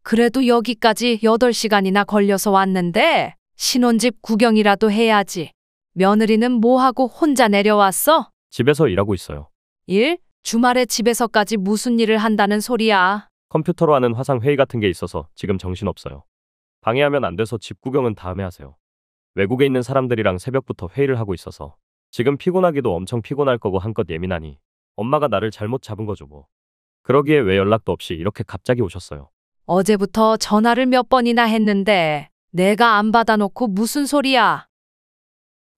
그래도 여기까지 8시간이나 걸려서 왔는데 신혼집 구경이라도 해야지. 며느리는 뭐하고 혼자 내려왔어? 집에서 일하고 있어요. 일? 주말에 집에서까지 무슨 일을 한다는 소리야? 컴퓨터로 하는 화상 회의 같은 게 있어서 지금 정신없어요. 방해하면 안 돼서 집 구경은 다음에 하세요. 외국에 있는 사람들이랑 새벽부터 회의를 하고 있어서 지금 피곤하기도 엄청 피곤할 거고 한껏 예민하니 엄마가 나를 잘못 잡은 거죠 뭐. 그러기에 왜 연락도 없이 이렇게 갑자기 오셨어요. 어제부터 전화를 몇 번이나 했는데 내가 안 받아놓고 무슨 소리야?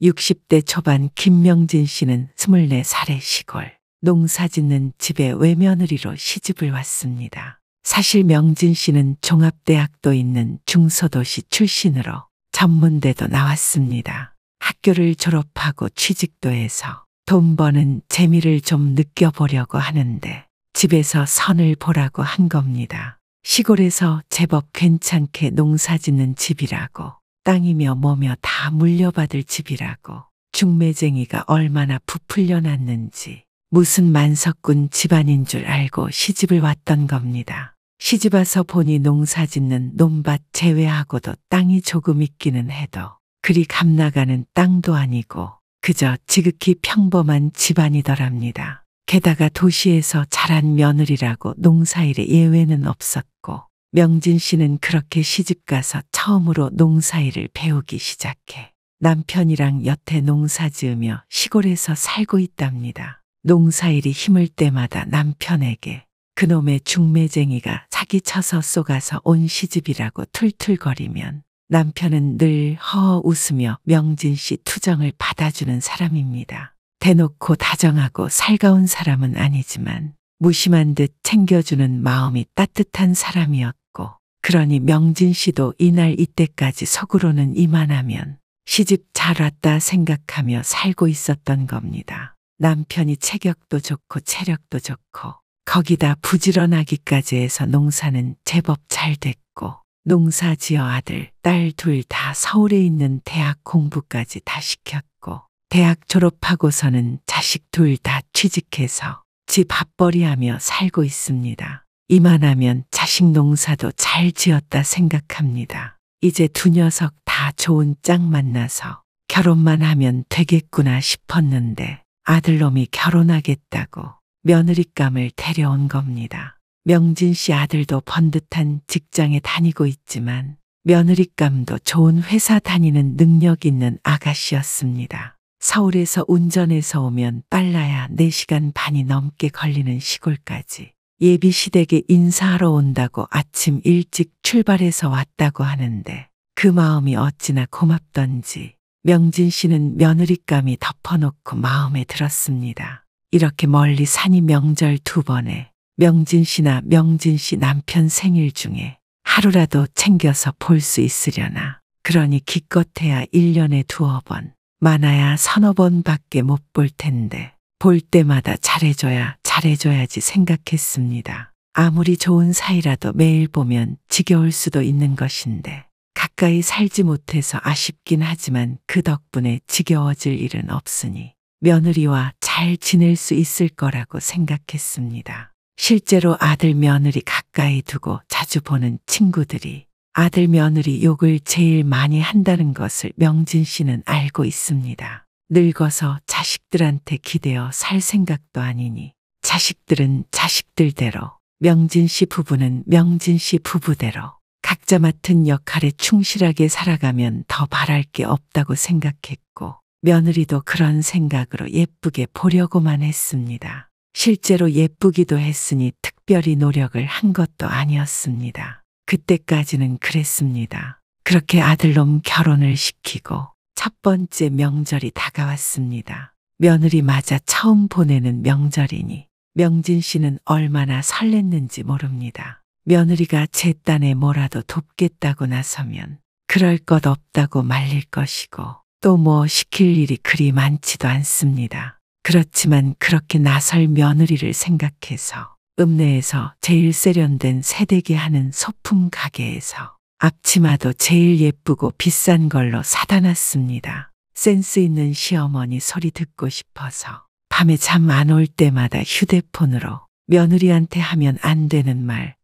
60대 초반 김명진 씨는 24살의 시골 농사짓는 집에 외며느리로 시집을 왔습니다. 사실 명진 씨는 종합대학도 있는 중소도시 출신으로 전문대도 나왔습니다. 학교를 졸업하고 취직도 해서 돈 버는 재미를 좀 느껴보려고 하는데 집에서 선을 보라고 한 겁니다. 시골에서 제법 괜찮게 농사짓는 집이라고, 땅이며 뭐며 다 물려받을 집이라고, 중매쟁이가 얼마나 부풀려 놨는지 무슨 만석군 집안인 줄 알고 시집을 왔던 겁니다. 시집 와서 보니 농사짓는 논밭 제외하고도 땅이 조금 있기는 해도 그리 값나가는 땅도 아니고 그저 지극히 평범한 집안이더랍니다. 게다가 도시에서 자란 며느리라고 농사일에 예외는 없었고 명진 씨는 그렇게 시집가서 처음으로 농사일을 배우기 시작해 남편이랑 여태 농사 지으며 시골에서 살고 있답니다. 농사일이 힘을 때마다 남편에게 그놈의 중매쟁이가 사기쳐서 쏘가서 온 시집이라고 툴툴거리면 남편은 늘 허허 웃으며 명진 씨 투정을 받아주는 사람입니다. 대놓고 다정하고 살가운 사람은 아니지만 무심한 듯 챙겨주는 마음이 따뜻한 사람이었고, 그러니 명진 씨도 이날 이때까지 속으로는 이만하면 시집 잘 왔다 생각하며 살고 있었던 겁니다. 남편이 체격도 좋고 체력도 좋고 거기다 부지런하기까지 해서 농사는 제법 잘 됐고 농사 지어 아들, 딸 둘 다 서울에 있는 대학 공부까지 다 시켰고 대학 졸업하고서는 자식 둘 다 취직해서 집 밥벌이하며 살고 있습니다. 이만하면 자식 농사도 잘 지었다 생각합니다. 이제 두 녀석 다 좋은 짝 만나서 결혼만 하면 되겠구나 싶었는데 아들놈이 결혼하겠다고 며느리감을 데려온 겁니다. 명진 씨 아들도 번듯한 직장에 다니고 있지만 며느리감도 좋은 회사 다니는 능력 있는 아가씨였습니다. 서울에서 운전해서 오면 빨라야 4시간 반이 넘게 걸리는 시골까지 예비 시댁에 인사하러 온다고 아침 일찍 출발해서 왔다고 하는데 그 마음이 어찌나 고맙던지 명진 씨는 며느리감이 덮어놓고 마음에 들었습니다. 이렇게 멀리 산이 명절 2번에 명진 씨나 명진 씨 남편 생일 중에 하루라도 챙겨서 볼 수 있으려나. 그러니 기껏해야 1년에 2번, 많아야 3~4번밖에 못 볼 텐데 볼 때마다 잘해줘야지 생각했습니다. 아무리 좋은 사이라도 매일 보면 지겨울 수도 있는 것인데 가까이 살지 못해서 아쉽긴 하지만 그 덕분에 지겨워질 일은 없으니 며느리와 잘 지낼 수 있을 거라고 생각했습니다. 실제로 아들 며느리 가까이 두고 자주 보는 친구들이 아들 며느리 욕을 제일 많이 한다는 것을 명진 씨는 알고 있습니다. 늙어서 자식들한테 기대어 살 생각도 아니니 자식들은 자식들대로, 명진 씨 부부는 명진 씨 부부대로 각자 맡은 역할에 충실하게 살아가면 더 바랄 게 없다고 생각했고 며느리도 그런 생각으로 예쁘게 보려고만 했습니다. 실제로 예쁘기도 했으니 특별히 노력을 한 것도 아니었습니다. 그때까지는 그랬습니다. 그렇게 아들놈 결혼을 시키고 첫 번째 명절이 다가왔습니다. 며느리 맞아 처음 보내는 명절이니 명진 씨는 얼마나 설렜는지 모릅니다. 며느리가 제 딴에 뭐라도 돕겠다고 나서면 그럴 것 없다고 말릴 것이고 또 뭐 시킬 일이 그리 많지도 않습니다. 그렇지만 그렇게 나설 며느리를 생각해서 읍내에서 제일 세련된 새대기 하는 소품 가게에서 앞치마도 제일 예쁘고 비싼 걸로 사다 놨습니다. 센스 있는 시어머니 소리 듣고 싶어서 밤에 잠 안 올 때마다 휴대폰으로 며느리한테 하면 안 되는 말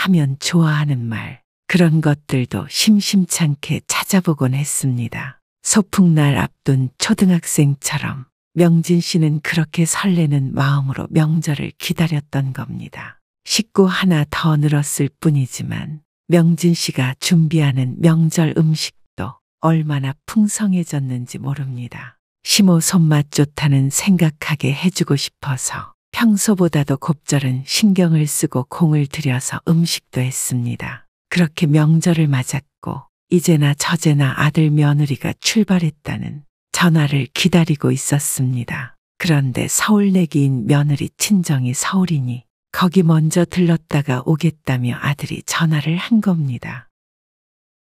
하면 좋아하는 말, 그런 것들도 심심찮게 찾아보곤 했습니다. 소풍날 앞둔 초등학생처럼 명진 씨는 그렇게 설레는 마음으로 명절을 기다렸던 겁니다. 식구 하나 더 늘었을 뿐이지만 명진 씨가 준비하는 명절 음식도 얼마나 풍성해졌는지 모릅니다. 시모 손맛 좋다는 생각하게 해주고 싶어서 평소보다도 곱절은 신경을 쓰고 공을 들여서 음식도 했습니다. 그렇게 명절을 맞았고 이제나 저제나 아들 며느리가 출발했다는 전화를 기다리고 있었습니다. 그런데 서울 내기인 며느리 친정이 서울이니 거기 먼저 들렀다가 오겠다며 아들이 전화를 한 겁니다.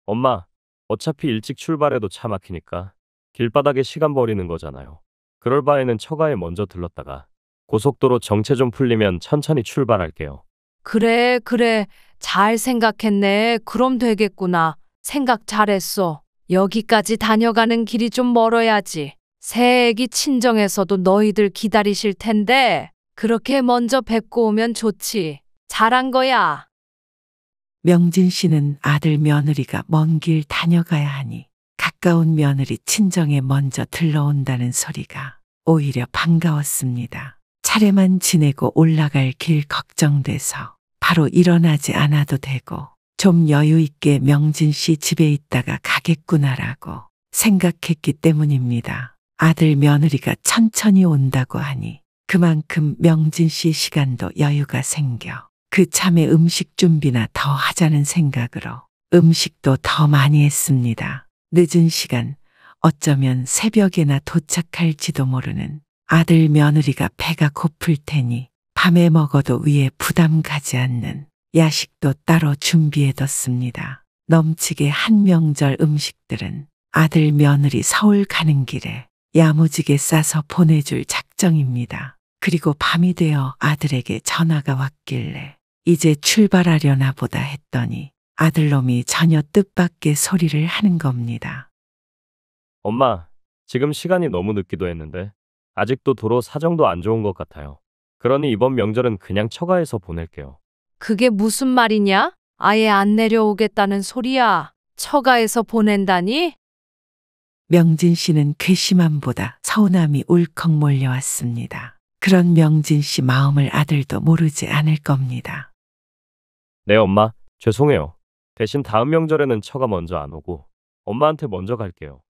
엄마, 어차피 일찍 출발해도 차 막히니까 길바닥에 시간 버리는 거잖아요. 그럴 바에는 처가에 먼저 들렀다가 고속도로 정체 좀 풀리면 천천히 출발할게요. 그래, 그래. 잘 생각했네. 그럼 되겠구나. 생각 잘했어. 여기까지 다녀가는 길이 좀 멀어야지. 새애기 친정에서도 너희들 기다리실 텐데 그렇게 먼저 뵙고 오면 좋지. 잘한 거야. 명진 씨는 아들 며느리가 먼 길 다녀가야 하니 가까운 며느리 친정에 먼저 들러온다는 소리가 오히려 반가웠습니다. 차례만 지내고 올라갈 길 걱정돼서 바로 일어나지 않아도 되고 좀 여유 있게 명진 씨 집에 있다가 가겠구나라고 생각했기 때문입니다. 아들 며느리가 천천히 온다고 하니 그만큼 명진 씨 시간도 여유가 생겨 그 참에 음식 준비나 더 하자는 생각으로 음식도 더 많이 했습니다. 늦은 시간, 어쩌면 새벽에나 도착할지도 모르는 아들 며느리가 배가 고플 테니 밤에 먹어도 위에 부담 가지 않는 야식도 따로 준비해뒀습니다. 넘치게 한 명절 음식들은 아들 며느리 서울 가는 길에 야무지게 싸서 보내줄 작정입니다. 그리고 밤이 되어 아들에게 전화가 왔길래 이제 출발하려나 보다 했더니 아들놈이 전혀 뜻밖의 소리를 하는 겁니다. 엄마, 지금 시간이 너무 늦기도 했는데 아직도 도로 사정도 안 좋은 것 같아요. 그러니 이번 명절은 그냥 처가에서 보낼게요. 그게 무슨 말이냐? 아예 안 내려오겠다는 소리야. 처가에서 보낸다니? 명진 씨는 괘씸함보다 서운함이 울컥 몰려왔습니다. 그런 명진 씨 마음을 아들도 모르지 않을 겁니다. 네, 엄마, 죄송해요. 대신 다음 명절에는 처가 먼저 안 오고 엄마한테 먼저 갈게요.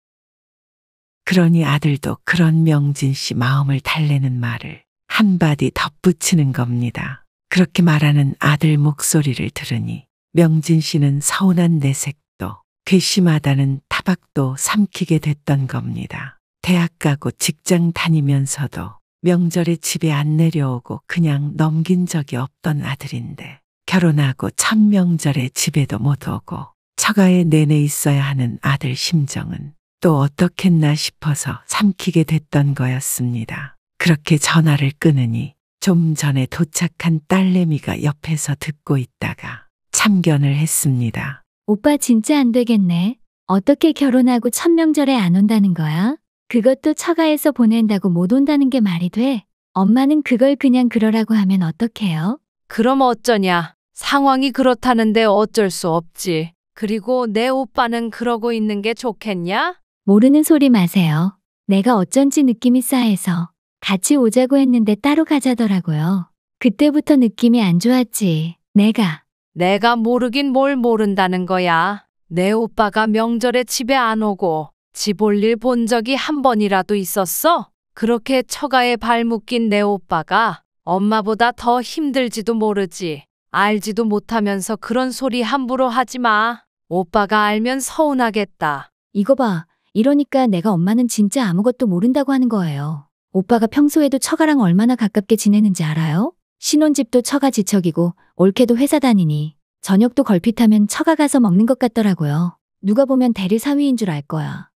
그러니 아들도 그런 명진 씨 마음을 달래는 말을 한마디 덧붙이는 겁니다. 그렇게 말하는 아들 목소리를 들으니 명진 씨는 서운한 내색도 괘씸하다는 타박도 삼키게 됐던 겁니다. 대학 가고 직장 다니면서도 명절에 집에 안 내려오고 그냥 넘긴 적이 없던 아들인데 결혼하고 첫 명절에 집에도 못 오고 처가에 내내 있어야 하는 아들 심정은 또 어떻겠나 싶어서 삼키게 됐던 거였습니다. 그렇게 전화를 끊으니 좀 전에 도착한 딸내미가 옆에서 듣고 있다가 참견을 했습니다. 오빠 진짜 안 되겠네. 어떻게 결혼하고 첫 명절에 안 온다는 거야? 그것도 처가에서 보낸다고 못 온다는 게 말이 돼? 엄마는 그걸 그냥 그러라고 하면 어떡해요? 그럼 어쩌냐? 상황이 그렇다는데 어쩔 수 없지. 그리고 내 오빠는 그러고 있는 게 좋겠냐? 모르는 소리 마세요. 내가 어쩐지 느낌이 싸해서 같이 오자고 했는데 따로 가자더라고요. 그때부터 느낌이 안 좋았지. 내가 모르긴 뭘 모른다는 거야. 내 오빠가 명절에 집에 안 오고 집 올 일 본 적이 한 번이라도 있었어? 그렇게 처가에 발 묶인 내 오빠가 엄마보다 더 힘들지도 모르지. 알지도 못하면서 그런 소리 함부로 하지 마. 오빠가 알면 서운하겠다. 이거 봐. 이러니까 내가 엄마는 진짜 아무것도 모른다고 하는 거예요. 오빠가 평소에도 처가랑 얼마나 가깝게 지내는지 알아요? 신혼집도 처가 지척이고 올케도 회사 다니니 저녁도 걸핏하면 처가 가서 먹는 것 같더라고요. 누가 보면 대리 사위인 줄 알 거야.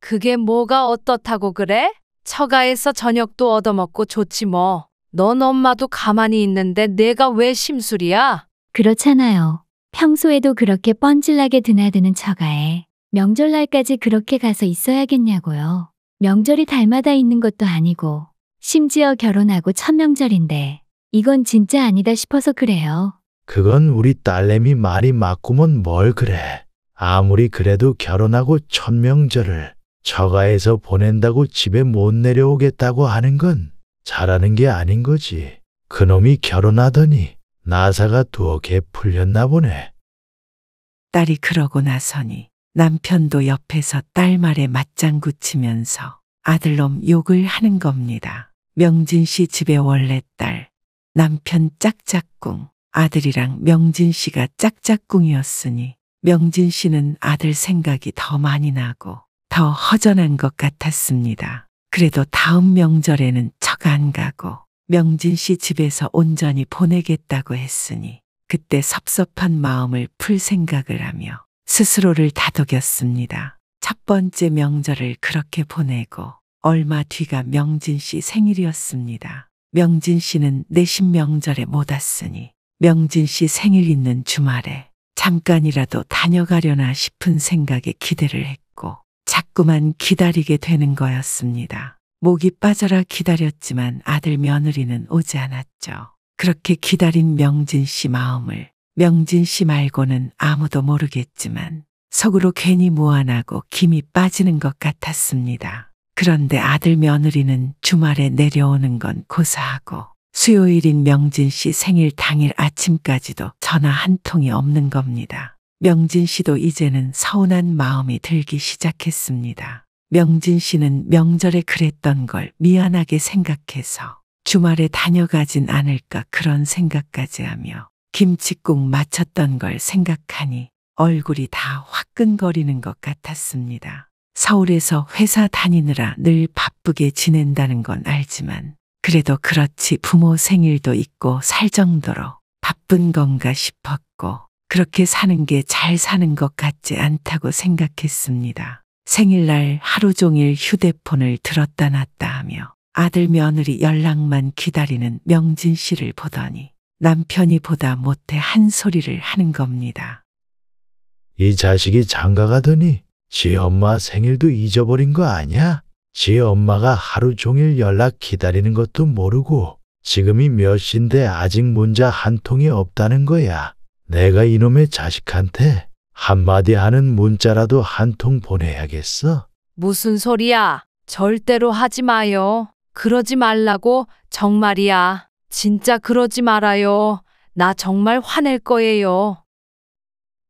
그게 뭐가 어떻다고 그래? 처가에서 저녁도 얻어먹고 좋지 뭐. 넌 엄마도 가만히 있는데 내가 왜 심술이야? 그렇잖아요. 평소에도 그렇게 뻔질나게 드나드는 처가에 명절날까지 그렇게 가서 있어야겠냐고요. 명절이 달마다 있는 것도 아니고 심지어 결혼하고 첫 명절인데 이건 진짜 아니다 싶어서 그래요. 그건 우리 딸내미 말이 맞구먼 뭘 그래. 아무리 그래도 결혼하고 첫 명절을 처가에서 보낸다고 집에 못 내려오겠다고 하는 건 잘하는 게 아닌 거지. 그놈이 결혼하더니 나사가 두어 개 풀렸나 보네. 딸이 그러고 나서니 남편도 옆에서 딸 말에 맞장구 치면서 아들놈 욕을 하는 겁니다. 명진 씨 집의 원래 딸, 남편 짝짝꿍, 아들이랑 명진 씨가 짝짝꿍이었으니 명진 씨는 아들 생각이 더 많이 나고 더 허전한 것 같았습니다. 그래도 다음 명절에는 처가 안 가고 명진 씨 집에서 온전히 보내겠다고 했으니 그때 섭섭한 마음을 풀 생각을 하며 스스로를 다독였습니다. 첫 번째 명절을 그렇게 보내고 얼마 뒤가 명진 씨 생일이었습니다. 명진 씨는 내신 명절에 못 왔으니 명진 씨 생일 있는 주말에 잠깐이라도 다녀가려나 싶은 생각에 기대를 했고 자꾸만 기다리게 되는 거였습니다. 목이 빠져라 기다렸지만 아들 며느리는 오지 않았죠. 그렇게 기다린 명진 씨 마음을 명진 씨 말고는 아무도 모르겠지만 속으로 괜히 무안하고 김이 빠지는 것 같았습니다. 그런데 아들 며느리는 주말에 내려오는 건 고사하고 수요일인 명진 씨 생일 당일 아침까지도 전화 한 통이 없는 겁니다. 명진 씨도 이제는 서운한 마음이 들기 시작했습니다. 명진 씨는 명절에 그랬던 걸 미안하게 생각해서 주말에 다녀가진 않을까 그런 생각까지 하며 김칫국 맞췄던 걸 생각하니 얼굴이 다 화끈거리는 것 같았습니다. 서울에서 회사 다니느라 늘 바쁘게 지낸다는 건 알지만 그래도 그렇지 부모 생일도 있고 살 정도로 바쁜 건가 싶었고 그렇게 사는 게 잘 사는 것 같지 않다고 생각했습니다. 생일날 하루 종일 휴대폰을 들었다 놨다 하며 아들 며느리 연락만 기다리는 명진 씨를 보더니 남편이 보다 못해 한 소리를 하는 겁니다. 이 자식이 장가 가더니 지 엄마 생일도 잊어버린 거 아니야? 지 엄마가 하루 종일 연락 기다리는 것도 모르고 지금이 몇 시인데 아직 문자 한 통이 없다는 거야. 내가 이놈의 자식한테 한마디 하는 문자라도 한 통 보내야겠어. 무슨 소리야? 절대로 하지 마요. 그러지 말라고 정말이야. 진짜 그러지 말아요. 나 정말 화낼 거예요.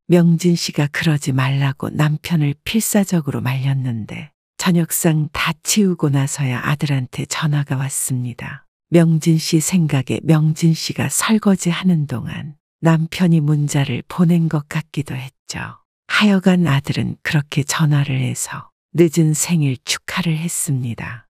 명진 씨가 그러지 말라고 남편을 필사적으로 말렸는데 저녁상 다 치우고 나서야 아들한테 전화가 왔습니다. 명진 씨 생각에 명진 씨가 설거지 하는 동안 남편이 문자를 보낸 것 같기도 했죠. 하여간 아들은 그렇게 전화를 해서 늦은 생일 축하를 했습니다.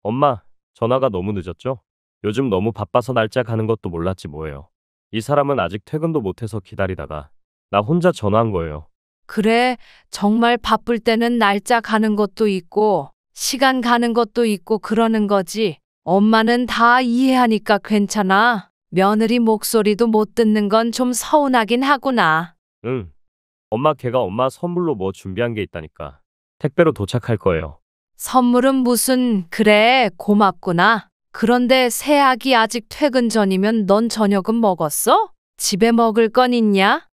엄마, 전화가 너무 늦었죠? 요즘 너무 바빠서 날짜 가는 것도 몰랐지 뭐예요. 이 사람은 아직 퇴근도 못해서 기다리다가 나 혼자 전화한 거예요. 그래, 정말 바쁠 때는 날짜 가는 것도 있고 시간 가는 것도 있고 그러는 거지. 엄마는 다 이해하니까 괜찮아. 며느리 목소리도 못 듣는 건 좀 서운하긴 하구나. 응. 엄마 걔가 엄마 선물로 뭐 준비한 게 있다니까. 택배로 도착할 거예요. 선물은 무슨, 그래, 고맙구나. 그런데 새아기 아직 퇴근 전이면 넌 저녁은 먹었어? 집에 먹을 건 있냐?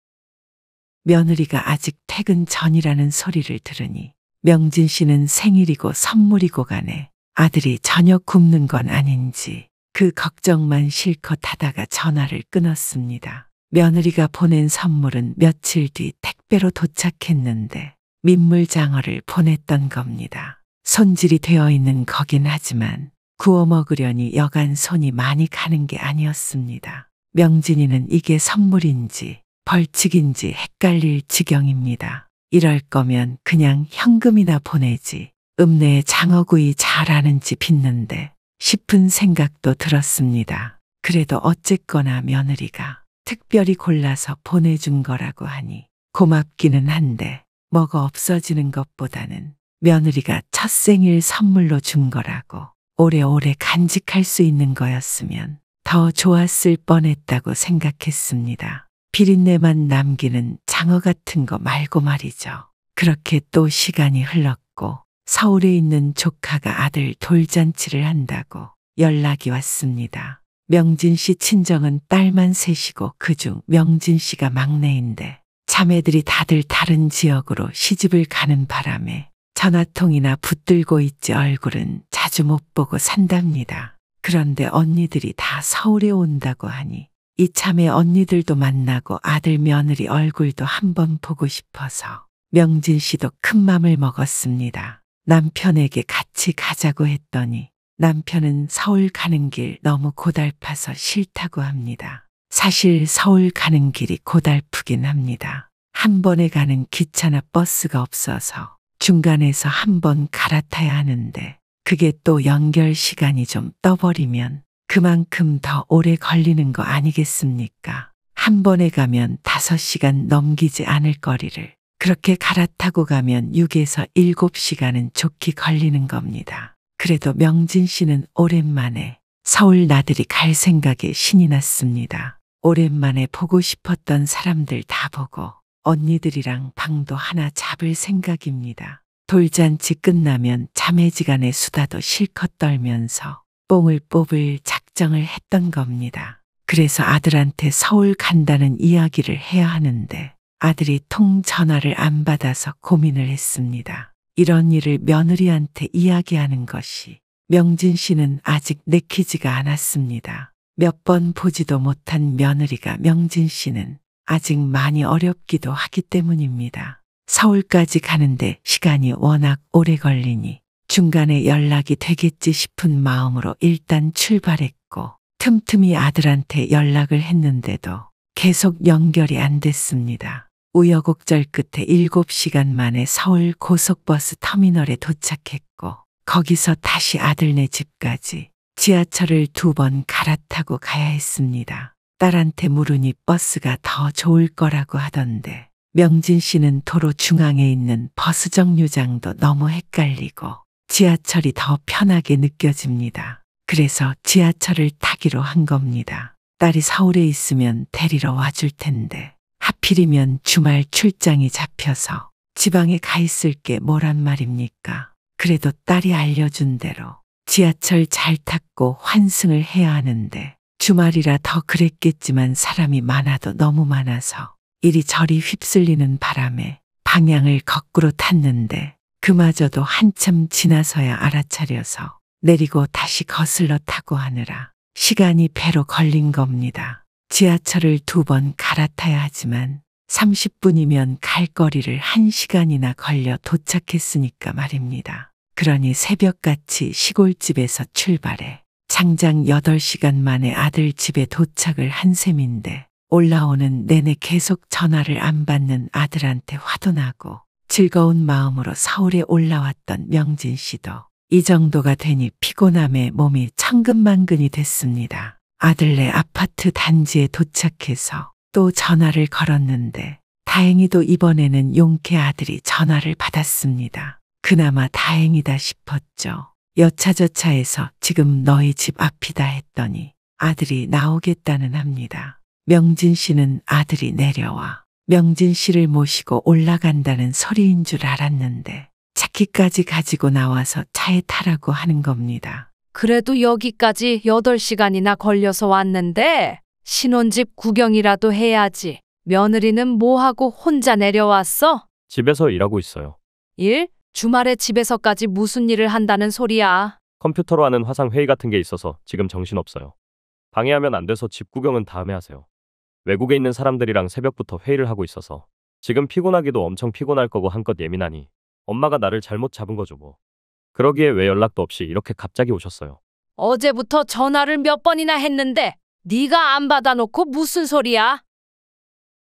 며느리가 아직 퇴근 전이라는 소리를 들으니 명진 씨는 생일이고 선물이고 간에 아들이 저녁 굶는 건 아닌지 그 걱정만 실컷 하다가 전화를 끊었습니다. 며느리가 보낸 선물은 며칠 뒤 택배로 도착했는데 민물장어를 보냈던 겁니다. 손질이 되어 있는 거긴 하지만 구워 먹으려니 여간 손이 많이 가는 게 아니었습니다. 명진이는 이게 선물인지 벌칙인지 헷갈릴 지경입니다. 이럴 거면 그냥 현금이나 보내지. 읍내에 장어구이 잘하는지 빚는데 싶은 생각도 들었습니다. 그래도 어쨌거나 며느리가 특별히 골라서 보내준 거라고 하니 고맙기는 한데 뭐가 없어지는 것보다는 며느리가 첫 생일 선물로 준 거라고 오래오래 간직할 수 있는 거였으면 더 좋았을 뻔했다고 생각했습니다. 비린내만 남기는 장어 같은 거 말고 말이죠. 그렇게 또 시간이 흘렀고 서울에 있는 조카가 아들 돌잔치를 한다고 연락이 왔습니다. 명진 씨 친정은 딸만 셋이고 그중 명진 씨가 막내인데 자매들이 다들 다른 지역으로 시집을 가는 바람에 전화통이나 붙들고 있지 얼굴은 자주 못 보고 산답니다. 그런데 언니들이 다 서울에 온다고 하니 이참에 언니들도 만나고 아들 며느리 얼굴도 한번 보고 싶어서 명진 씨도 큰 맘을 먹었습니다. 남편에게 같이 가자고 했더니 남편은 서울 가는 길 너무 고달파서 싫다고 합니다. 사실 서울 가는 길이 고달프긴 합니다. 한 번에 가는 기차나 버스가 없어서 중간에서 한 번 갈아타야 하는데 그게 또 연결 시간이 좀 떠버리면 그만큼 더 오래 걸리는 거 아니겠습니까? 한 번에 가면 5시간 넘기지 않을 거리를 그렇게 갈아타고 가면 6에서 7시간은 좋게 걸리는 겁니다. 그래도 명진 씨는 오랜만에 서울 나들이 갈 생각에 신이 났습니다. 오랜만에 보고 싶었던 사람들 다 보고 언니들이랑 방도 하나 잡을 생각입니다. 돌잔치 끝나면 자매지간의 수다도 실컷 떨면서 뽕을 뽑을 작정을 했던 겁니다. 그래서 아들한테 서울 간다는 이야기를 해야 하는데 아들이 통 전화를 안 받아서 고민을 했습니다. 이런 일을 며느리한테 이야기하는 것이 명진 씨는 아직 내키지가 않았습니다. 몇 번 보지도 못한 며느리가 명진 씨는 아직 많이 어렵기도 하기 때문입니다. 서울까지 가는데 시간이 워낙 오래 걸리니 중간에 연락이 되겠지 싶은 마음으로 일단 출발했고 틈틈이 아들한테 연락을 했는데도 계속 연결이 안 됐습니다. 우여곡절 끝에 7시간 만에 서울 고속버스 터미널에 도착했고 거기서 다시 아들네 집까지 지하철을 2번 갈아타고 가야 했습니다. 딸한테 물으니 버스가 더 좋을 거라고 하던데 명진 씨는 도로 중앙에 있는 버스 정류장도 너무 헷갈리고 지하철이 더 편하게 느껴집니다. 그래서 지하철을 타기로 한 겁니다. 딸이 서울에 있으면 데리러 와줄 텐데 하필이면 주말 출장이 잡혀서 지방에 가 있을 게 뭐란 말입니까? 그래도 딸이 알려준 대로 지하철 잘 탔고 환승을 해야 하는데 주말이라 더 그랬겠지만 사람이 많아도 너무 많아서 이리저리 휩쓸리는 바람에 방향을 거꾸로 탔는데 그마저도 한참 지나서야 알아차려서 내리고 다시 거슬러 타고 하느라 시간이 배로 걸린 겁니다. 지하철을 2번 갈아타야 하지만 30분이면 갈 거리를 1시간이나 걸려 도착했으니까 말입니다. 그러니 새벽같이 시골집에서 출발해 장장 8시간 만에 아들 집에 도착을 한 셈인데 올라오는 내내 계속 전화를 안 받는 아들한테 화도 나고 즐거운 마음으로 서울에 올라왔던 명진 씨도 이 정도가 되니 피곤함에 몸이 천근만근이 됐습니다. 아들네 아파트 단지에 도착해서 또 전화를 걸었는데 다행히도 이번에는 용케 아들이 전화를 받았습니다. 그나마 다행이다 싶었죠. 여차저차해서 지금 너희 집 앞이다 했더니 아들이 나오겠다는 합니다. 명진 씨는 아들이 내려와 명진 씨를 모시고 올라간다는 소리인 줄 알았는데 차키까지 가지고 나와서 차에 타라고 하는 겁니다. 그래도 여기까지 8시간이나 걸려서 왔는데 신혼집 구경이라도 해야지. 며느리는 뭐하고 혼자 내려왔어? 집에서 일하고 있어요. 일? 주말에 집에서까지 무슨 일을 한다는 소리야? 컴퓨터로 하는 화상 회의 같은 게 있어서 지금 정신없어요. 방해하면 안 돼서 집 구경은 다음에 하세요. 외국에 있는 사람들이랑 새벽부터 회의를 하고 있어서 지금 피곤하기도 엄청 피곤할 거고 한껏 예민하니 엄마가 나를 잘못 잡은 거죠 뭐. 그러기에 왜 연락도 없이 이렇게 갑자기 오셨어요. 어제부터 전화를 몇 번이나 했는데 네가 안 받아놓고 무슨 소리야?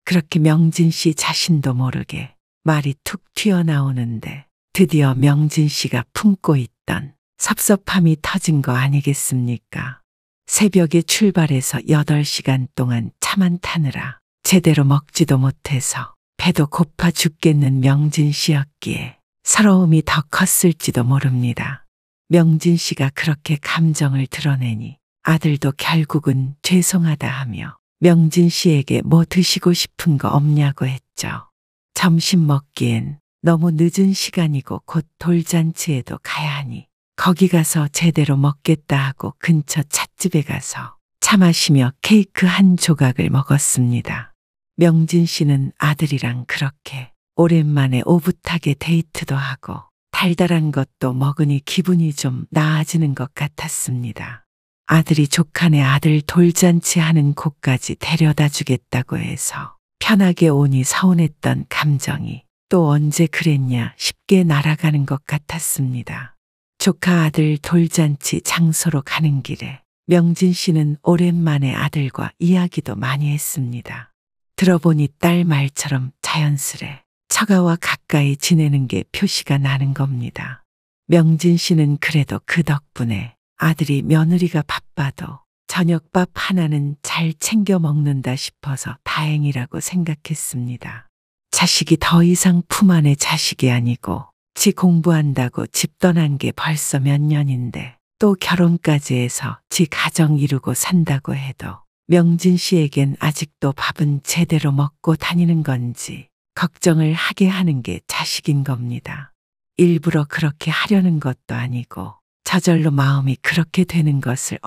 그렇게 명진 씨 자신도 모르게 말이 툭 튀어나오는데 드디어 명진 씨가 품고 있던 섭섭함이 터진 거 아니겠습니까? 새벽에 출발해서 8시간 동안 차만 타느라 제대로 먹지도 못해서 배도 고파 죽겠는 명진 씨였기에 서러움이 더 컸을지도 모릅니다. 명진 씨가 그렇게 감정을 드러내니 아들도 결국은 죄송하다 하며 명진 씨에게 뭐 드시고 싶은 거 없냐고 했죠. 점심 먹기엔 너무 늦은 시간이고 곧 돌잔치에도 가야 하니 거기 가서 제대로 먹겠다 하고 근처 찻집에 가서 차 마시며 케이크 한 조각을 먹었습니다. 명진 씨는 아들이랑 그렇게 오랜만에 오붓하게 데이트도 하고 달달한 것도 먹으니 기분이 좀 나아지는 것 같았습니다. 아들이 조카네 아들 돌잔치 하는 곳까지 데려다 주겠다고 해서 편하게 오니 서운했던 감정이 또 언제 그랬냐 쉽게 날아가는 것 같았습니다. 조카 아들 돌잔치 장소로 가는 길에 명진 씨는 오랜만에 아들과 이야기도 많이 했습니다. 들어보니 딸 말처럼 자연스레 처가와 가까이 지내는 게 표시가 나는 겁니다. 명진 씨는 그래도 그 덕분에 아들이 며느리가 바빠도 저녁밥 하나는 잘 챙겨 먹는다 싶어서 다행이라고 생각했습니다. 자식이 더 이상 품 안의 자식이 아니고 지 공부한다고 집 떠난 게 벌써 몇 년인데 또 결혼까지 해서 지 가정 이루고 산다고 해도 명진 씨에겐 아직도 밥은 제대로 먹고 다니는 건지 걱정을 하게 하는 게 자식인 겁니다. 일부러 그렇게 하려는 것도 아니고 저절로 마음이 그렇게 되는 것을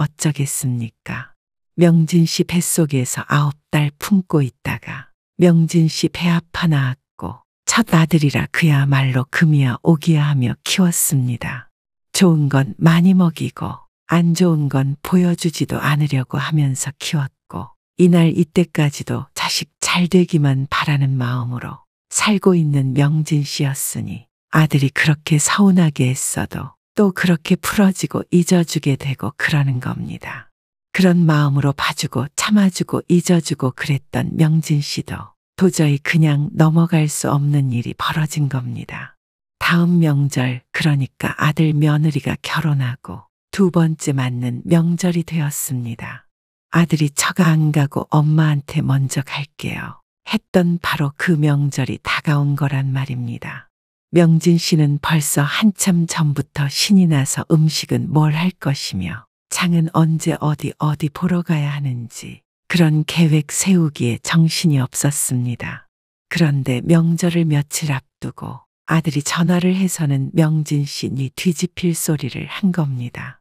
어쩌겠습니까? 명진 씨 뱃속에서 9달 품고 있다가 명진 씨 배 아파 낳았고 첫 아들이라 그야말로 금이야 오기야 하며 키웠습니다. 좋은 건 많이 먹이고 안 좋은 건 보여주지도 않으려고 하면서 키웠고 이날 이때까지도 자식 잘 되기만 바라는 마음으로 살고 있는 명진 씨였으니 아들이 그렇게 서운하게 했어도 또 그렇게 풀어지고 잊어주게 되고 그러는 겁니다. 그런 마음으로 봐주고 참아주고 잊어주고 그랬던 명진 씨도 도저히 그냥 넘어갈 수 없는 일이 벌어진 겁니다. 다음 명절, 그러니까 아들 며느리가 결혼하고 두 번째 맞는 명절이 되었습니다. 아들이 처가 안 가고 엄마한테 먼저 갈게요 했던 바로 그 명절이 다가온 거란 말입니다. 명진 씨는 벌써 한참 전부터 신이 나서 음식은 뭘 할 것이며 장은 언제 어디 보러 가야 하는지 그런 계획 세우기에 정신이 없었습니다. 그런데 명절을 며칠 앞두고 아들이 전화를 해서는 명진 씨니 뒤집힐 소리를 한 겁니다.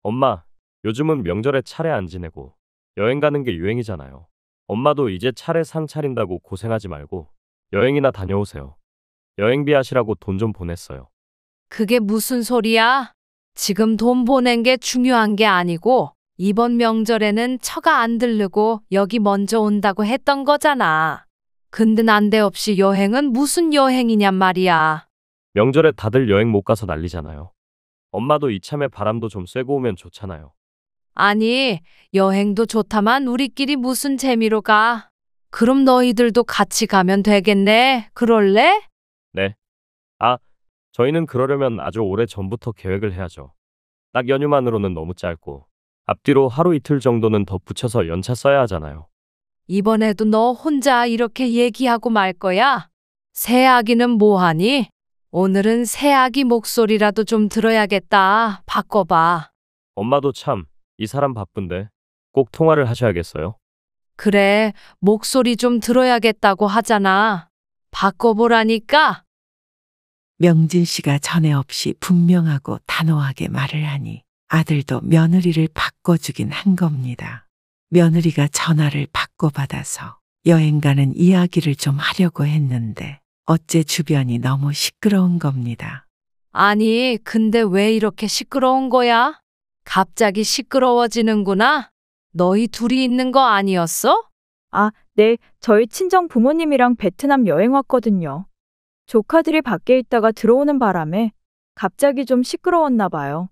엄마, 요즘은 명절에 차례 안 지내고 여행 가는 게 유행이잖아요. 엄마도 이제 차례 상 차린다고 고생하지 말고 여행이나 다녀오세요. 여행비 하시라고 돈 좀 보냈어요. 그게 무슨 소리야? 지금 돈 보낸 게 중요한 게 아니고 이번 명절에는 처가 안 들르고 여기 먼저 온다고 했던 거잖아. 근데 난데없이 여행은 무슨 여행이냔 말이야. 명절에 다들 여행 못 가서 난리잖아요. 엄마도 이참에 바람도 좀 쐬고 오면 좋잖아요. 아니, 여행도 좋다만 우리끼리 무슨 재미로 가? 그럼 너희들도 같이 가면 되겠네. 그럴래? 네. 저희는 그러려면 아주 오래 전부터 계획을 해야죠. 딱 연휴만으로는 너무 짧고 앞뒤로 하루 이틀 정도는 더 붙여서 연차 써야 하잖아요. 이번에도 너 혼자 이렇게 얘기하고 말 거야? 새아기는 뭐하니? 오늘은 새아기 목소리라도 좀 들어야겠다. 바꿔봐. 엄마도 참, 이 사람 바쁜데 꼭 통화를 하셔야겠어요? 그래, 목소리 좀 들어야겠다고 하잖아. 바꿔보라니까. 명진 씨가 전에 없이 분명하고 단호하게 말을 하니 아들도 며느리를 바꿔주긴 한 겁니다. 며느리가 전화를 바꿔받아서 여행 가는 이야기를 좀 하려고 했는데 어째 주변이 너무 시끄러운 겁니다. 아니, 근데 왜 이렇게 시끄러운 거야? 갑자기 시끄러워지는구나. 너희 둘이 있는 거 아니었어? 아, 네, 저희 친정 부모님이랑 베트남 여행 왔거든요. 조카들이 밖에 있다가 들어오는 바람에 갑자기 좀 시끄러웠나 봐요.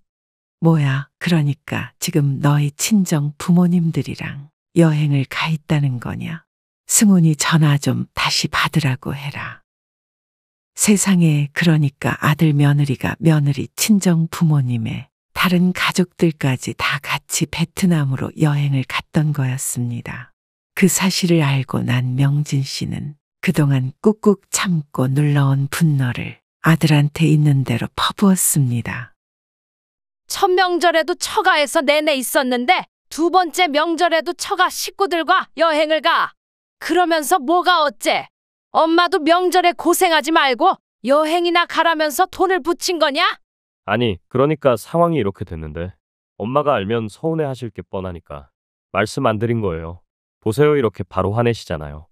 뭐야, 그러니까 지금 너희 친정 부모님들이랑 여행을 가 있다는 거냐? 승훈이 전화 좀 다시 받으라고 해라. 세상에, 그러니까 아들 며느리가 며느리 친정 부모님의 다른 가족들까지 다 같이 베트남으로 여행을 갔던 거였습니다. 그 사실을 알고 난 명진 씨는 그동안 꾹꾹 참고 눌러온 분노를 아들한테 있는 대로 퍼부었습니다. 첫 명절에도 처가에서 내내 있었는데 두 번째 명절에도 처가 식구들과 여행을 가. 그러면서 뭐가 어째? 엄마도 명절에 고생하지 말고 여행이나 가라면서 돈을 붙인 거냐? 아니, 그러니까 상황이 이렇게 됐는데 엄마가 알면 서운해 하실 게 뻔하니까 말씀 안 드린 거예요. 보세요, 이렇게 바로 화내시잖아요.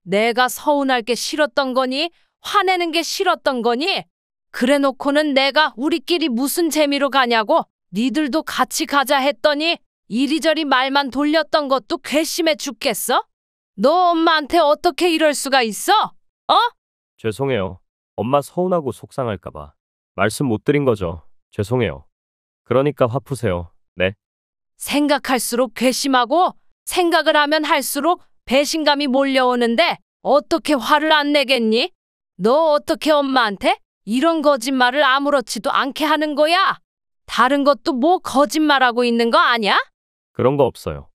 내가 서운할 게 싫었던 거니? 화내는 게 싫었던 거니? 그래 놓고는 내가 우리끼리 무슨 재미로 가냐고? 니들도 같이 가자 했더니 이리저리 말만 돌렸던 것도 괘씸해 죽겠어? 너 엄마한테 어떻게 이럴 수가 있어? 어? 죄송해요. 엄마 서운하고 속상할까 봐. 말씀 못 드린 거죠. 죄송해요. 그러니까 화 푸세요. 네? 생각할수록 괘씸하고 생각을 하면 할수록 배신감이 몰려오는데 어떻게 화를 안 내겠니? 너 어떻게 엄마한테 이런 거짓말을 아무렇지도 않게 하는 거야? 다른 것도 뭐 거짓말하고 있는 거 아니야? 그런 거 없어요.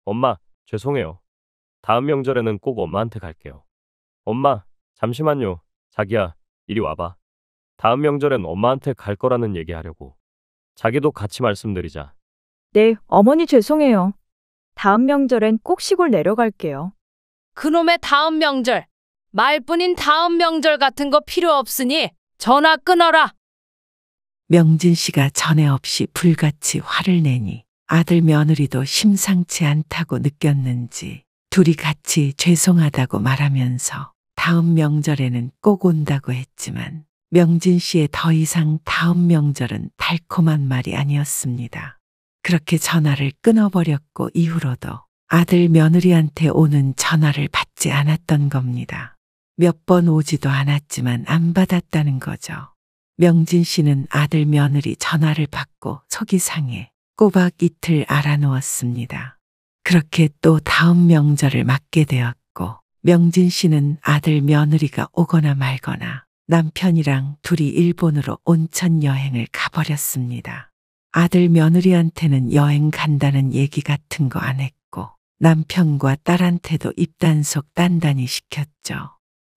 엄마, 죄송해요. 다음 명절에는 꼭 엄마한테 갈게요. 엄마, 잠시만요. 자기야, 이리 와봐. 다음 명절엔 엄마한테 갈 거라는 얘기하려고. 자기도 같이 말씀드리자. 네, 어머니 죄송해요. 다음 명절엔 꼭 시골 내려갈게요. 그놈의 다음 명절, 말뿐인 다음 명절 같은 거 필요 없으니 전화 끊어라. 명진 씨가 전에 없이 불같이 화를 내니 아들 며느리도 심상치 않다고 느꼈는지 둘이 같이 죄송하다고 말하면서 다음 명절에는 꼭 온다고 했지만 명진 씨의 더 이상 다음 명절은 달콤한 말이 아니었습니다. 그렇게 전화를 끊어버렸고 이후로도 아들 며느리한테 오는 전화를 받지 않았던 겁니다. 몇 번 오지도 않았지만 안 받았다는 거죠. 명진 씨는 아들 며느리 전화를 받고 속이 상해 꼬박 이틀 알아누웠습니다. 그렇게 또 다음 명절을 맞게 되었고 명진 씨는 아들 며느리가 오거나 말거나 남편이랑 둘이 일본으로 온천 여행을 가버렸습니다. 아들 며느리한테는 여행 간다는 얘기 같은 거 안 했고 남편과 딸한테도 입단속 단단히 시켰죠.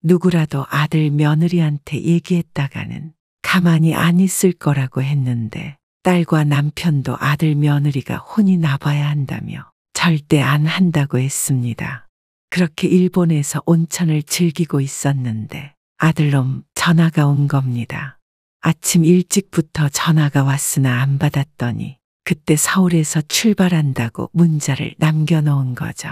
누구라도 아들 며느리한테 얘기했다가는 가만히 안 있을 거라고 했는데 딸과 남편도 아들 며느리가 혼이 나봐야 한다며 절대 안 한다고 했습니다. 그렇게 일본에서 온천을 즐기고 있었는데 아들놈 전화가 온 겁니다. 아침 일찍부터 전화가 왔으나 안 받았더니 그때 서울에서 출발한다고 문자를 남겨놓은 거죠.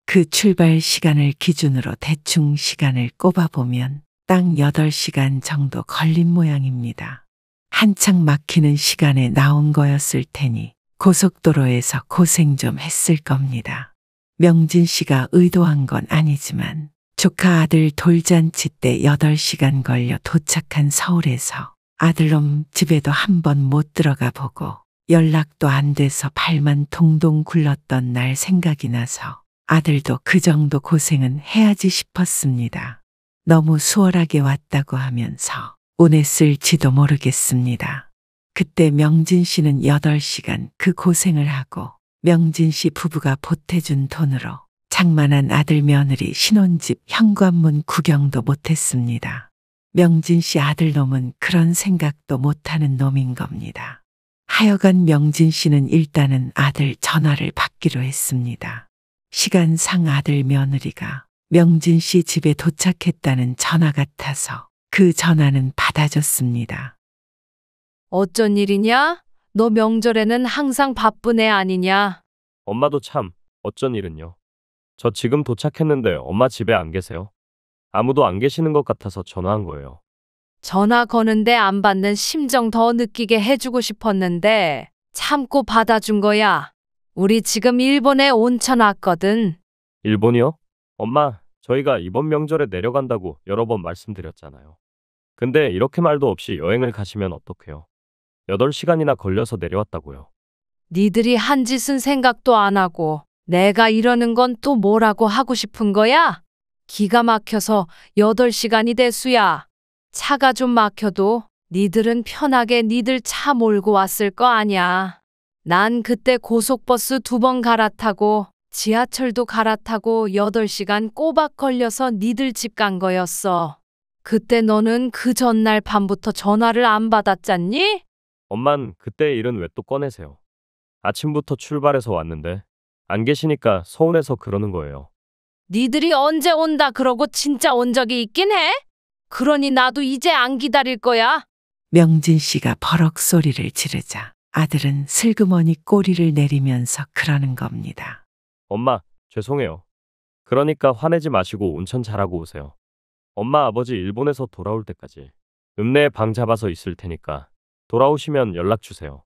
그 출발 시간을 기준으로 대충 시간을 꼽아보면 딱 8시간 정도 걸린 모양입니다. 한창 막히는 시간에 나온 거였을 테니 고속도로에서 고생 좀 했을 겁니다. 명진 씨가 의도한 건 아니지만 조카 아들 돌잔치 때 8시간 걸려 도착한 서울에서 아들놈 집에도 한번 못 들어가 보고 연락도 안 돼서 발만 동동 굴렀던 날 생각이 나서 아들도 그 정도 고생은 해야지 싶었습니다. 너무 수월하게 왔다고 하면서 운했을지도 모르겠습니다. 그때 명진 씨는 8시간 그 고생을 하고 명진 씨 부부가 보태준 돈으로 장만한 아들 며느리 신혼집 현관문 구경도 못했습니다. 명진 씨 아들놈은 그런 생각도 못하는 놈인 겁니다. 하여간 명진 씨는 일단은 아들 전화를 받기로 했습니다. 시간상 아들 며느리가 명진 씨 집에 도착했다는 전화 같아서 그 전화는 받아줬습니다. 어쩐 일이냐? 너 명절에는 항상 바쁜 애 아니냐? 엄마도 참, 어쩐 일은요. 저 지금 도착했는데 엄마 집에 안 계세요? 아무도 안 계시는 것 같아서 전화한 거예요. 전화 거는데 안 받는 심정 더 느끼게 해주고 싶었는데 참고 받아준 거야. 우리 지금 일본에 온천 왔거든. 일본이요? 엄마, 저희가 이번 명절에 내려간다고 여러 번 말씀드렸잖아요. 근데 이렇게 말도 없이 여행을 가시면 어떡해요? 8시간이나 걸려서 내려왔다고요. 니들이 한 짓은 생각도 안 하고 내가 이러는 건 또 뭐라고 하고 싶은 거야? 기가 막혀서 8시간이 대수야. 차가 좀 막혀도 니들은 편하게 니들 차 몰고 왔을 거 아냐. 난 그때 고속버스 2번 갈아타고 지하철도 갈아타고 8시간 꼬박 걸려서 니들 집 간 거였어. 그때 너는 그 전날 밤부터 전화를 안 받았잖니? 엄만 그때 일은 왜 또 꺼내세요? 아침부터 출발해서 왔는데 안 계시니까 서운해서 그러는 거예요. 니들이 언제 온다 그러고 진짜 온 적이 있긴 해? 그러니 나도 이제 안 기다릴 거야. 명진 씨가 버럭 소리를 지르자 아들은 슬그머니 꼬리를 내리면서 그러는 겁니다. 엄마, 죄송해요. 그러니까 화내지 마시고 온천 잘하고 오세요. 엄마 아버지 일본에서 돌아올 때까지 읍내에 방 잡아서 있을 테니까 돌아오시면 연락 주세요.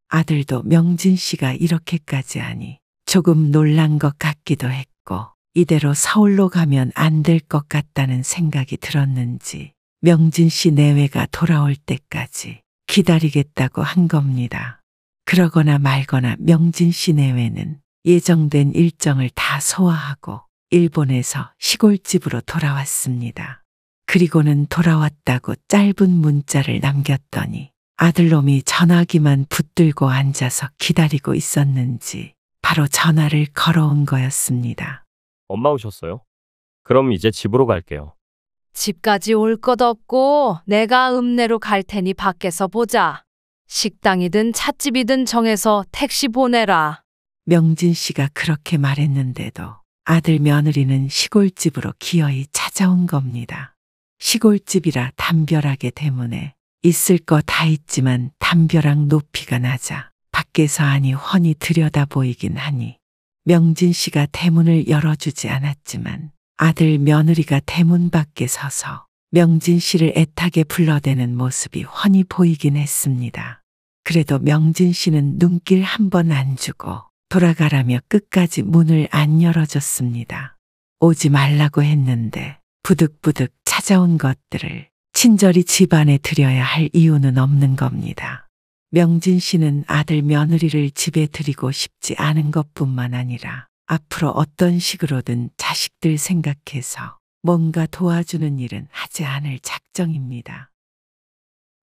아들도 명진 씨가 이렇게까지 하니 조금 놀란 것 같기도 했고 이대로 서울로 가면 안 될 것 같다는 생각이 들었는지 명진 씨 내외가 돌아올 때까지 기다리겠다고 한 겁니다. 그러거나 말거나 명진 씨 내외는 예정된 일정을 다 소화하고 일본에서 시골집으로 돌아왔습니다. 그리고는 돌아왔다고 짧은 문자를 남겼더니 아들놈이 전화기만 붙들고 앉아서 기다리고 있었는지 바로 전화를 걸어온 거였습니다. 엄마 오셨어요? 그럼 이제 집으로 갈게요. 집까지 올 것 없고 내가 읍내로 갈 테니 밖에서 보자. 식당이든 찻집이든 정해서 택시 보내라. 명진 씨가 그렇게 말했는데도 아들 며느리는 시골집으로 기어이 찾아온 겁니다. 시골집이라 담벼락에 대문에 있을 거 다 있지만 담벼락 높이가 낮아 밖에서 아니 훤히 들여다 보이긴 하니 명진 씨가 대문을 열어주지 않았지만 아들 며느리가 대문 밖에 서서 명진 씨를 애타게 불러대는 모습이 훤히 보이긴 했습니다. 그래도 명진 씨는 눈길 한 번 안 주고 돌아가라며 끝까지 문을 안 열어줬습니다. 오지 말라고 했는데 부득부득 찾아온 것들을 친절히 집안에 들여야 할 이유는 없는 겁니다. 명진 씨는 아들 며느리를 집에 들이고 싶지 않은 것뿐만 아니라 앞으로 어떤 식으로든 자식들 생각해서 뭔가 도와주는 일은 하지 않을 작정입니다.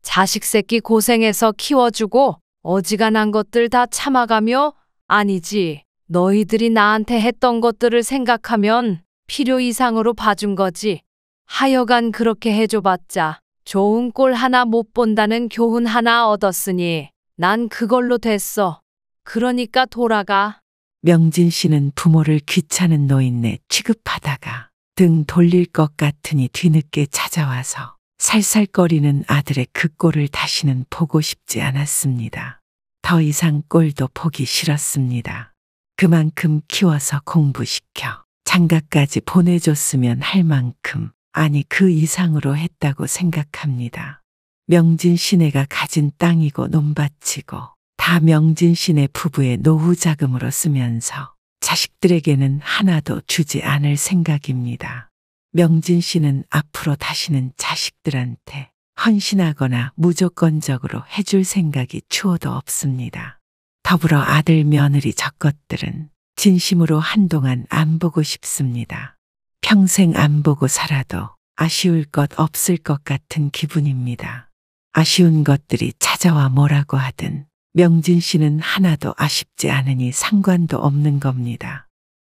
자식 새끼 고생해서 키워주고 어지간한 것들 다 참아가며 아니지. 너희들이 나한테 했던 것들을 생각하면 필요 이상으로 봐준 거지. 하여간 그렇게 해줘봤자 좋은 꼴 하나 못 본다는 교훈 하나 얻었으니 난 그걸로 됐어. 그러니까 돌아가. 명진 씨는 부모를 귀찮은 노인네 취급하다가 등 돌릴 것 같으니 뒤늦게 찾아와서 살살거리는 아들의 그 꼴을 다시는 보고 싶지 않았습니다. 더 이상 꼴도 보기 싫었습니다. 그만큼 키워서 공부시켜 장가까지 보내줬으면 할 만큼 아니 그 이상으로 했다고 생각합니다. 명진 씨네가 가진 땅이고 논밭이고 다 명진 씨네 부부의 노후 자금으로 쓰면서 자식들에게는 하나도 주지 않을 생각입니다. 명진 씨는 앞으로 다시는 자식들한테 헌신하거나 무조건적으로 해줄 생각이 추호도 없습니다. 더불어 아들 며느리 저것들은 진심으로 한동안 안 보고 싶습니다. 평생 안 보고 살아도 아쉬울 것 없을 것 같은 기분입니다. 아쉬운 것들이 찾아와 뭐라고 하든 명진 씨는 하나도 아쉽지 않으니 상관도 없는 겁니다.